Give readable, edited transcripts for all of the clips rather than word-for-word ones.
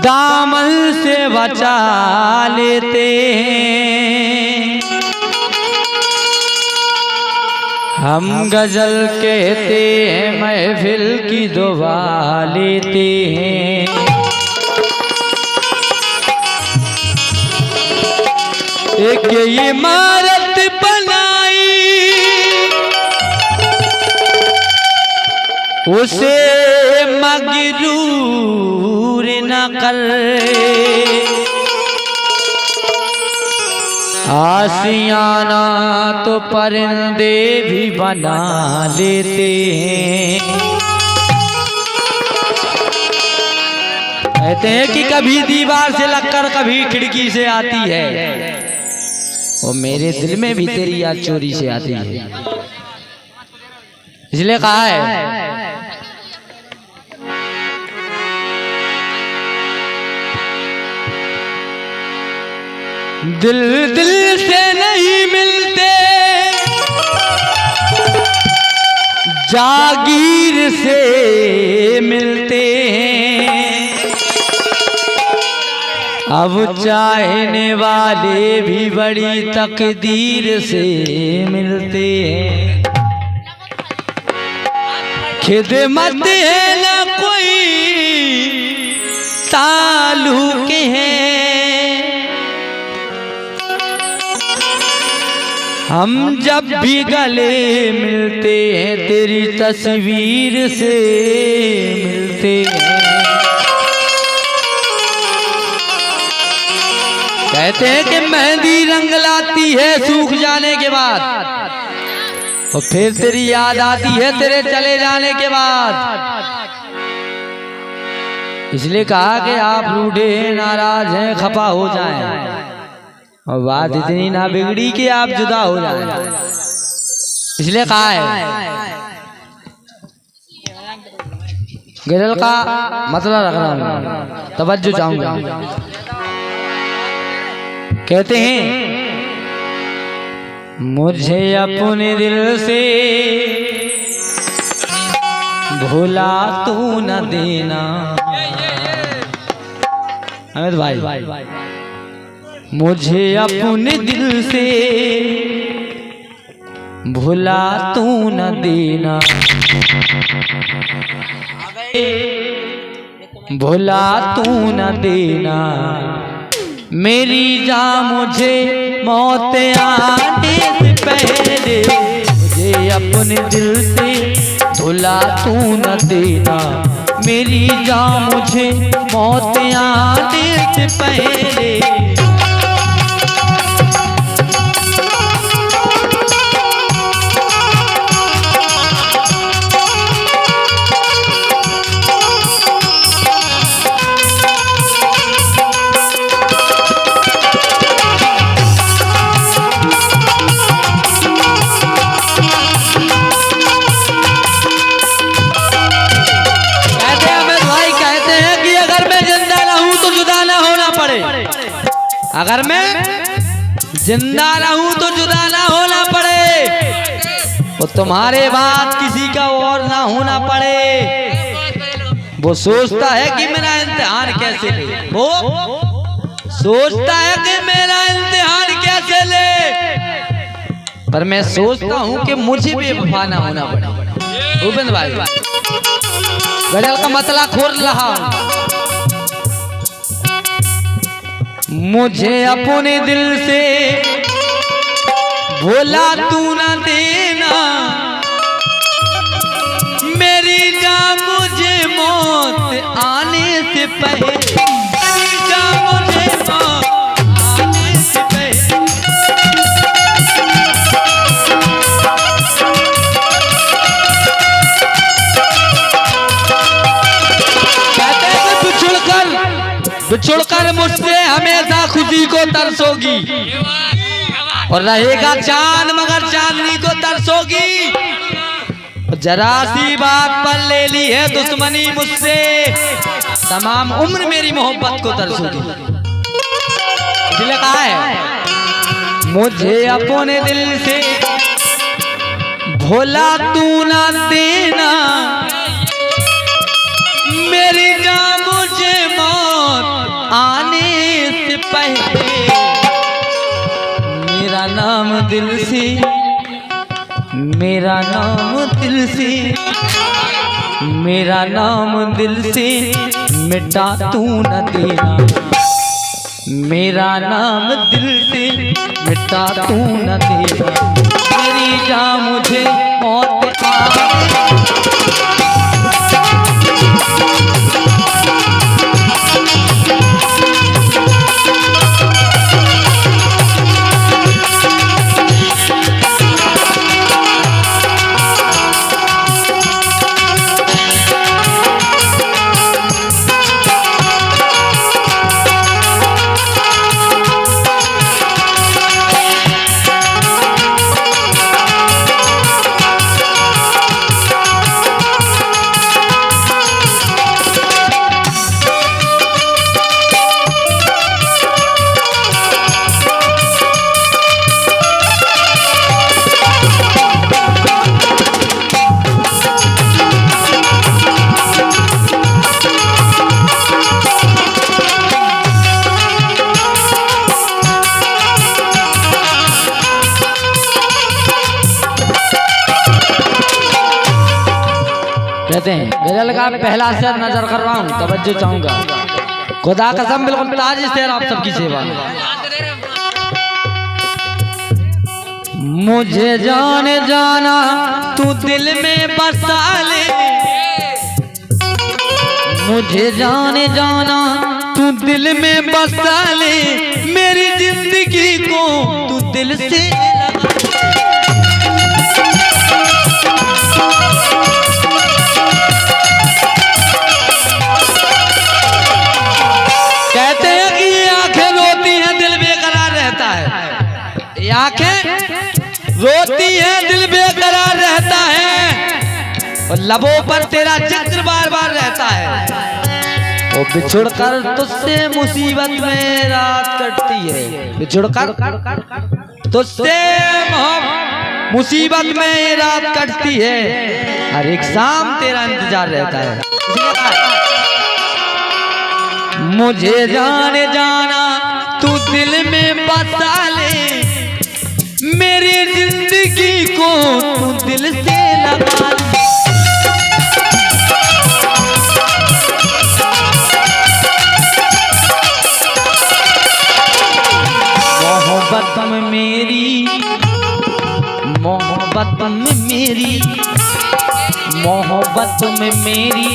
दामन से बचा लेते हैं। हम गजल कहते हैं महफिल की दुआ लेते हैं। एक इमारत बनाई उसे मगरूर न कर, आशियाना तो परिंदे भी बना लेते हैं। कहते हैं कि कभी दीवार से लगकर कभी खिड़की से आती है, और मेरे दिल में भी तेरी याद चोरी से आती है। इसलिए कहा है दिल दिल से नहीं मिलते, जागीर से मिलते हैं। अब चाहने वाले भी बड़ी तकदीर से मिलते हैं। खिदमत है ना कोई ताल्लुक है, हम जब भी गले मिलते हैं तेरी तस्वीर से मिलते हैं। कहते हैं कि मेहंदी रंग लाती है सूख जाने के बाद, और फिर तेरी याद आती है तेरे चले जाने के बाद। इसलिए कहा कि आप रूठे हैं, नाराज हैं, खफा हो जाएं, और बात इतनी ना बिगड़ी कि आप जुदा हो जाएं। इसलिए कहा है गजल का मतलब रख रहा हूं, तवज्जो चाहूंगा। कहते हैं मुझे अपने दिल से भुला तू न देना। अमित भाई, मुझे अपने दिल से भुला तू न देना, भुला तू न देना। मेरी जान मुझे मौत आने से पहले, मुझे अपने दिल से भुला तू न देना। मेरी जान मुझे मौत आने से पहले। अगर मैं जिंदा रहूं तो जुदा ना होना पड़े, वो तुम्हारे बाद किसी का और ना होना पड़े। वो सोचता है कि मेरा इम्तिहान कैसे ले, वो सोचता है कि मेरा इम्तिहान कैसे ले, पर मैं सोचता हूं कि मुझे बेवफा ना होना पड़े। भूपेंद्र भाई गजल का मतला खोल रहा हूं। मुझे अपने दिल से भुला तू न देना। मेरी जान मुझे मौत आने से पहले, मेरी जान मुझे मौत आने से पहले। कहते हैं बिछुड़कर मुझसे हमेशा खुशी को तरसोगी, और रहेगा चांद मगर चांदनी को तरसोगी। जरा सी बात पर ले ली है दुश्मनी मुझसे, तमाम उम्र मेरी मोहब्बत को तरसोगी। दिल कहा है मुझे अपने दिल से भुला तू ना देना। मेरी जान मुझे मौत दिल से, मेरा नाम दिल से, मेरा नाम दिल से मिटा तू न देना, मेरा नाम दिल से मिटा तू न देना, मेरी जान मुझे मौत आए। कहते हैं गजल का पहला शेर नजर कर रहा हूँ, तवज्जो चाहूंगा, खुदा कसम बिल्कुल ताज शेर आप सबकी सेवा में। मुझे जाने जाना तू दिल में बसा ले, मुझे जाने जाना तू दिल में बसा ले, मेरी जिंदगी को तू दिल से कहते हैं कि ये आंखें रोती हैं दिल बेकरार रहता है, ये आंखें रोती हैं दिल बेकरार रहता है, और लबों पर तेरा जिक्र बार बार रहता है, और बिछुड़कर तुझसे मुसीबत में रात कटती है, बिछुड़कर तुझसे मुसीबत में रात कटती है, हर एक शाम तेरा इंतजार रहता है। मुझे जाने जाना तू दिल में बसा ले, मेरी जिंदगी को तू दिल से लगा ले, मोहब्बत में मेरी, मोहब्बत में मेरी, मोहब्बत में मेरी,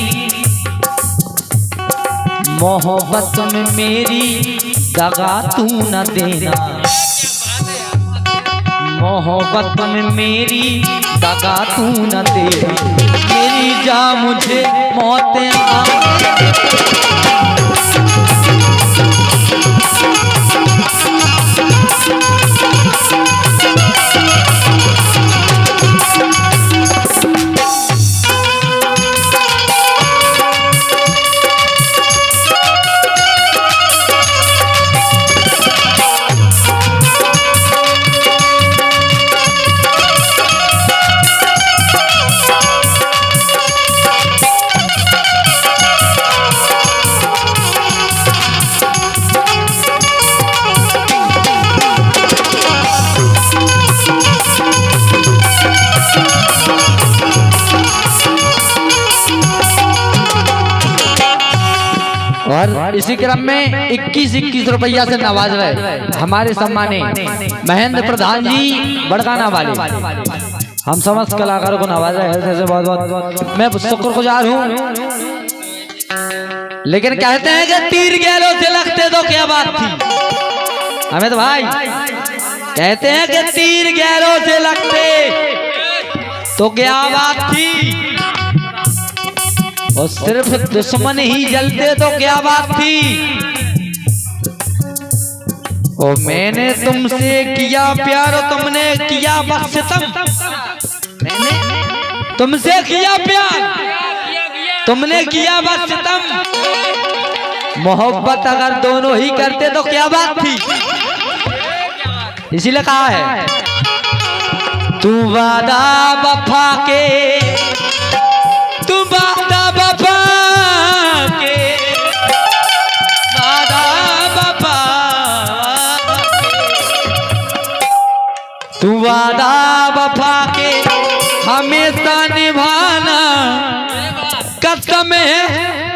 मोहब्बत में मेरी दगा तू न देना, मोहब्बत में मेरी दगा तू न देना, मेरी जान मुझे मौत आए। और इसी क्रम में 21-21 रुपया से नवाज रहे हमारे सम्मानी महेंद्र प्रधान जी बड़काना वाले, हम समस्त कलाकारों को नवाज रहे हैं, बहुत बहुत मैं शुक्रगुजार हूँ। लेकिन कहते हैं कि तीर गैलों से लगते तो क्या बात थी, हमें तो भाई कहते हैं कि तीर गैलों से लगते तो क्या बात थी, और सिर्फ दुश्मन ही जलते तो क्या बात थी, ओ मैंने तुमसे किया प्यार तुमने किया बस सितम, मैंने तुमसे किया प्यार तुमने किया बस सितम, मोहब्बत अगर दोनों ही करते तो क्या बात थी, इसीलिए कहा है तू वादा वफा के, तू वादा वफा के, वादा वफा, तू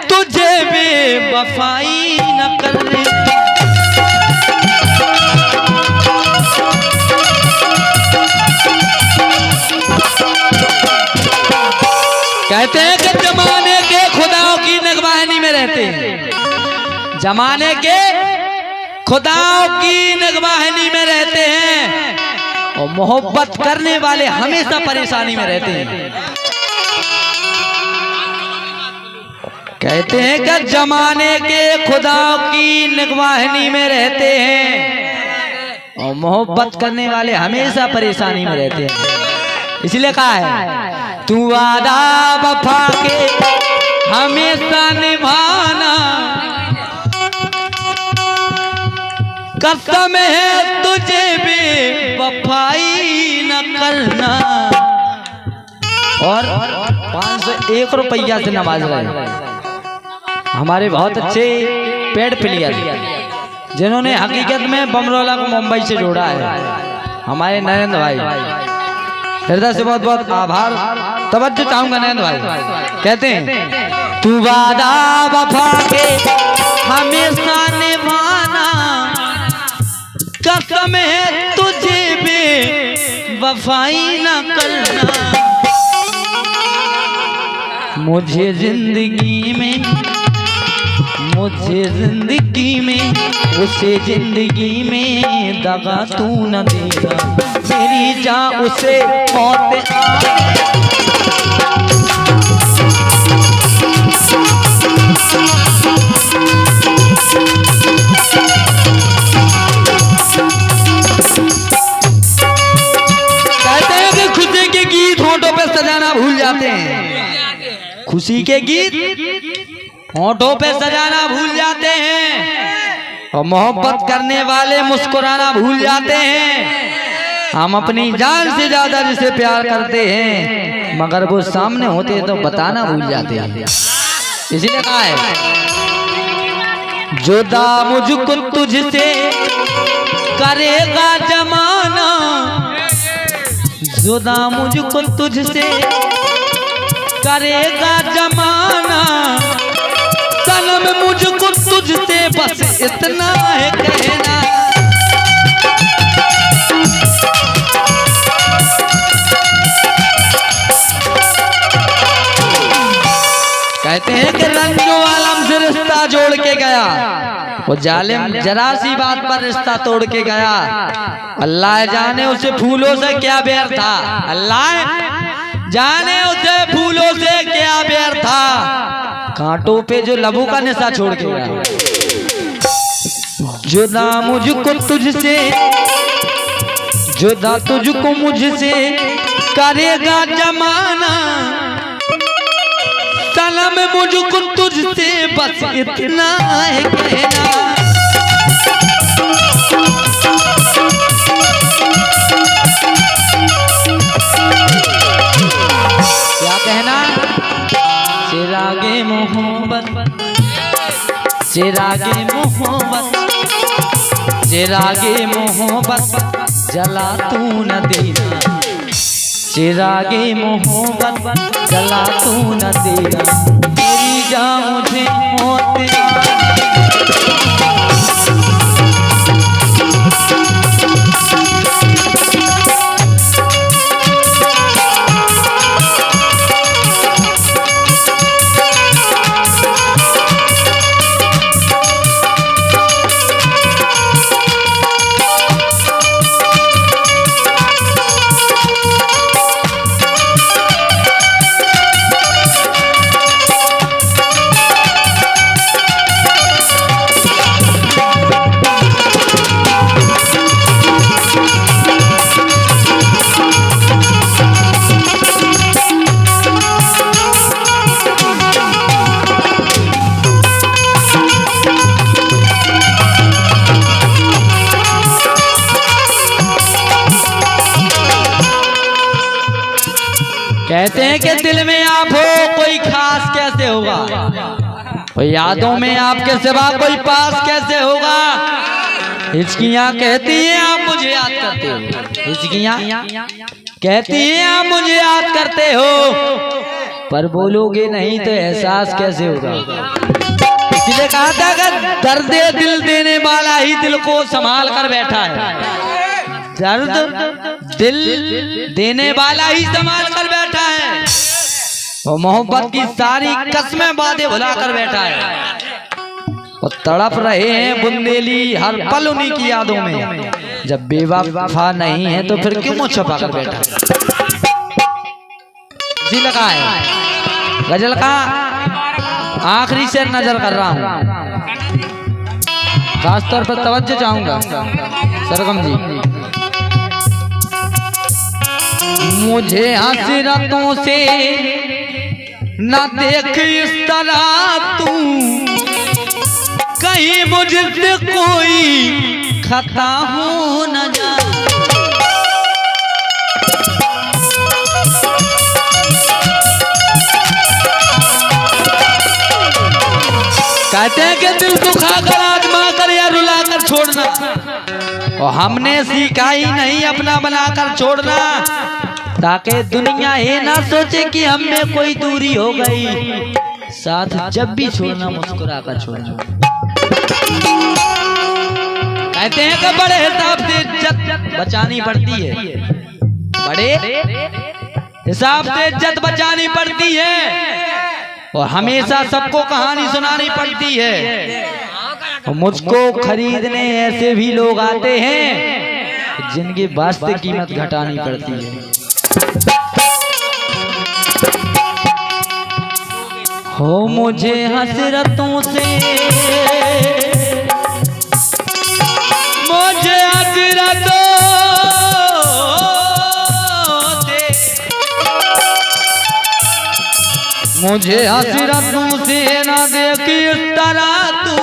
तुझे बेवफाई न करने। कहते हैं कि जमाने के खुदाओं की निगरानी में रहते हैं, जमाने के खुदाओं की निगरानी में रहते हैं और मोहब्बत करने वाले हमेशा परेशानी में रहते हैं। कहते हैं कि जमाने के खुदाओं की निगरानी में रहते हैं और मोहब्बत करने वाले हमेशा परेशानी में रहते हैं। इसलिए कहा है तू वादा वफा के हमेशा निभाना, कसम है तुझे बेवफाई न करना। और 501 रुपया से नवाज रहे हमारे बहुत अच्छे पेड प्लेयर जिन्होंने हकीकत में बमरोला को मुंबई से जोड़ा है, हमारे नरेंद्र भाई, हृदय से बहुत बहुत आभार तवज्जो चाहूंगा नरेंद्र भाई। कहते हैं तू वादा वफा के हमेशा निभाना, कसम है तुझे बेवफाई न करना। मुझे जिंदगी में उसे जिंदगी में दगा तू न देगा, मेरी जान उसे मौत कहते हैं कि खुशी के गीत होठों पे सजाना भूल जाते हैं, खुशी के गीत होठों पे सजाना भूल जाते हैं और मोहब्बत करने वाले मुस्कुराना भूल जाते हैं। हम अपनी जान से ज्यादा जिसे प्यार करते हैं मगर वो सामने होते तो बताना भूल जाते हैं। इसीलिए कहा है जुदा मुझको तुझसे करेगा जमाना, जुदा मुझको तुझसे करेगा जमाना, सनम मुझको तुझसे बस इतना है कहना। कहते हैं कि रंजो आलम से रिश्ता जोड़ के गया, वो जालिम जरा सी बात पर रिश्ता तोड़ के गया। अल्लाह जाने उसे फूलों से क्या बैर था, अल्लाह जाने उसे फूलों से क्या बैर था, कांटों पे जो लबू का निशा छोड़ के गया। जुदा मुझको तुझसे, जुदा तुझको मुझसे करेगा जमाना, सनम मुझको तुझसे बस इतना है कहना। क्या कहना? चिरागे मोहब्बत, चिरागे मोहब्बत, चिरागे मोहब्बत जला तू न देना, चिरागे मोहब्बत जला तू न देना, मेरी जान मुझे मौत कहते हैं कि दिल में आप हो कोई खास कैसे होगा, कोई यादों में आपके सिवा कोई पास कैसे होगा। हिचकियां कहती हैं आप मुझे याद करते हो, हिचकियां कहती हैं आप मुझे याद करते हो, पर बोलोगे नहीं तो एहसास कैसे होगा। इसलिए कहा था कि दर्द दिल देने वाला ही दिल को संभाल कर बैठा है। दर्द दिल देने वाला ही संभाल कर बैठा है और मोहब्बत की सारी कस्में वादे भुला कर बैठा है और तड़प रहे हैं बुंदेली हर पल उन्हीं की यादों में। जब बेवफा नहीं है तो फिर क्यों मुँह छुपा कर बैठा है। जी लगा है गजल का आखिरी शेर नजर कर रहा हूँ, खासतौर पर तवज्जो चाहूंगा सरगम जी। मुझे हसरतों से न देख इस तरह तू, कहीं मुझसे कोई खता हो न जाए। कहते हैं कि दिल दुखा कर आजमा कर या रुला कर छोड़ना, और हमने सीखा ही नहीं अपना बनाकर छोड़ना, ताकि दुनिया ये ना सोचे कि हम में कोई दूरी हो गई। साथ जब भी छोड़ना मुस्कुरा कर छोड़ना। कहते हैं कि बड़े हिसाब से इज्जत बचानी पड़ती है, बड़े हिसाब से इज्जत बचानी पड़ती है और हमेशा सबको कहानी सुनानी पड़ती है। और मुझको खरीदने ऐसे भी लोग आते हैं जिनकी वास्तविक कीमत घटानी पड़ती है। हो मुझे हसरतों से, मुझे हसरतों मुझे हसरतों से ना देख इस तरह तू,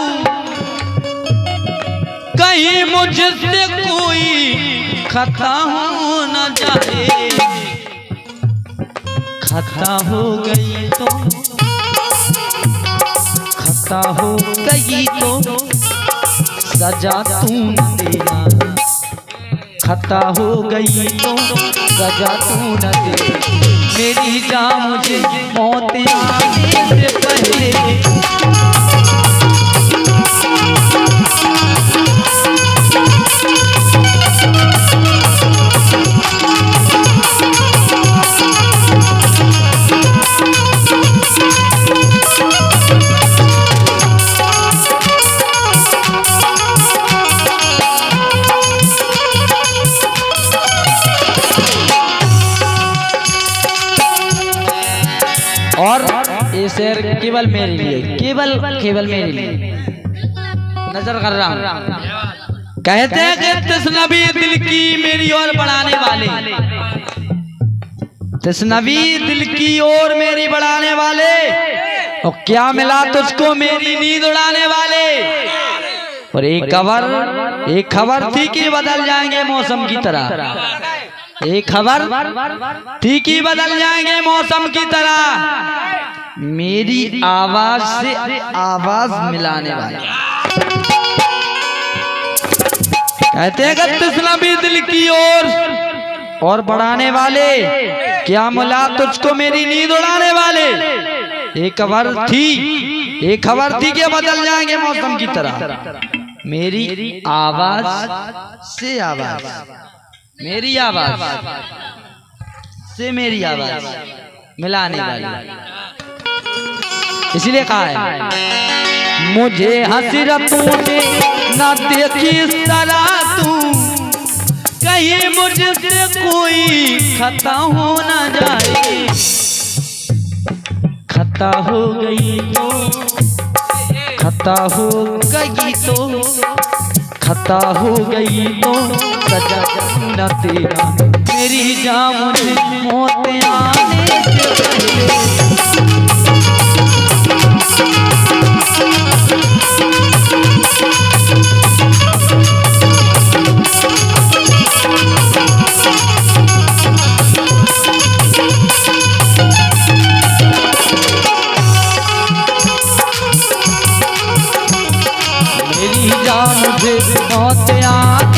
कहीं मुझसे कोई खता हो न जाए। खता हो गई तो, खता हो गई तो सजा तू न देना। खता हो गई तो सजा तू न देना। मेरी जान मुझे मौत आने से पहले, और ये शेर केवल मेरे लिए, केवल मेरे लिए नजर कर रहा हूँ। कहते हैं कि तस्नबी दिल की मेरी ओर बढ़ाने वाले, तस्नबी दिल की ओर मेरी बढ़ाने वाले, और क्या मिला तुझको मेरी नींद उड़ाने वाले। और एक खबर थी कि बदल जाएंगे मौसम की तरह, एक खबर थी कि बदल जाएंगे मौसम की तरह। मेरी आवाज से आवाज मिलाने वाले। कहते हैं कि तस्नबी दिल की ओर और बढ़ाने वाले, क्या मिला तुझको मेरी नींद उड़ाने वाले। एक खबर थी कि बदल जाएंगे मौसम की तरह। मेरी आवाज से आवाज, मेरी आवाज से मेरी आवाज मिलाने वाली। इसलिए कहा है मुझे हसरतों से न देखी इस तरह तू, कहीं मुझसे कोई खता हो न जाए। खता हो गई तो, खता हो गई तो, खता हो गई तो सजा न तेरा। मेरी जान मुझे मौत आने से पहले, मेरी जान मुझे मौत आने